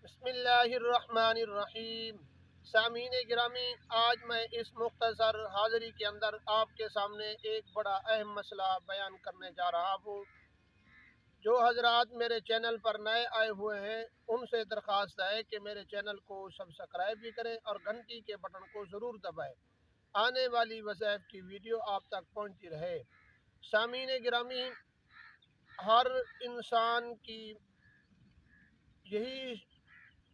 बिस्मिल्लाहिर्रहमानिर्रहीम। सामीन गिरामी, आज मैं इस मुख्तसर हाज़री के अंदर आपके सामने एक बड़ा अहम मसला बयान करने जा रहा हूँ। जो हजरात मेरे चैनल पर नए आए हुए हैं उनसे दरख्वास्त है कि मेरे चैनल को सब्सक्राइब भी करें और घंटी के बटन को ज़रूर दबाएं। आने वाली वज़ाइफ की वीडियो आप तक पहुँचती रहे। सामीन गिरामी, हर इंसान की यही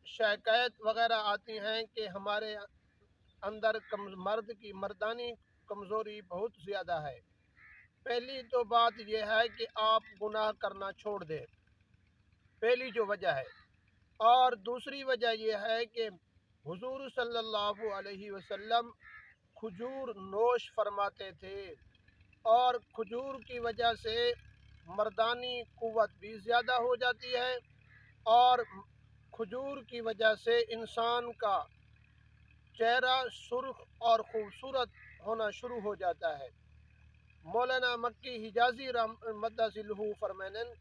शिकायत वगैरह आती हैं कि हमारे अंदर मर्द की मर्दानी कमज़ोरी बहुत ज़्यादा है। पहली तो बात यह है कि आप गुनाह करना छोड़ दें, पहली जो वजह है। और दूसरी वजह यह है कि हुजूर सल्लल्लाहु अलैहि वसल्लम खजूर नोश फरमाते थे और खजूर की वजह से मर्दानी कुव्वत भी ज़्यादा हो जाती है और खजूर की वजह से इंसान का चेहरा सुर्ख और ख़ूबसूरत होना शुरू हो जाता है। मौलाना मक्की हिजाज़ी रहमतुल्लाह फरमानन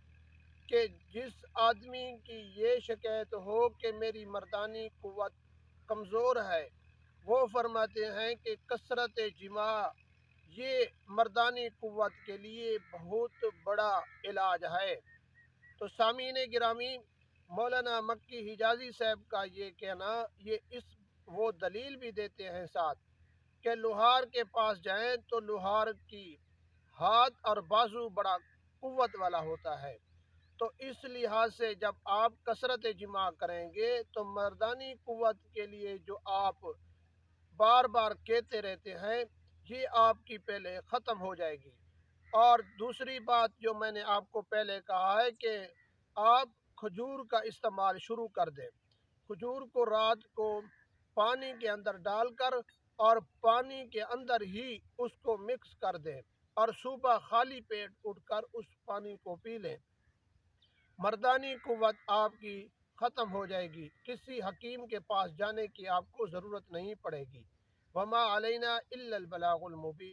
कि जिस आदमी की ये शिकायत हो कि मेरी मर्दानी कुव्वत कमज़ोर है, वो फरमाते हैं कि कसरत जिमा ये मर्दानी कुव्वत के लिए बहुत बड़ा इलाज है। तो सामीन गिरामी, मौलाना मक्की हिजाज़ी साहब का ये कहना, ये इस वो दलील भी देते हैं साथ कि लोहार के पास जाएं तो लोहार की हाथ और बाजू बड़ा कुव्वत वाला होता है। तो इस लिहाज से जब आप कसरत जिमा करेंगे तो मर्दानी कुव्वत के लिए जो आप बार बार कहते रहते हैं, ये आपकी पहले ख़त्म हो जाएगी। और दूसरी बात जो मैंने आपको पहले कहा है कि आप खजूर का इस्तेमाल शुरू कर दें। खजूर को रात को पानी के अंदर डालकर और पानी के अंदर ही उसको मिक्स कर दें और सुबह खाली पेट उठकर उस पानी को पी लें। मर्दानी कुव्वत आपकी ख़त्म हो जाएगी, किसी हकीम के पास जाने की आपको ज़रूरत नहीं पड़ेगी। वमा अलैना इल्लल बलागुल मुबीन।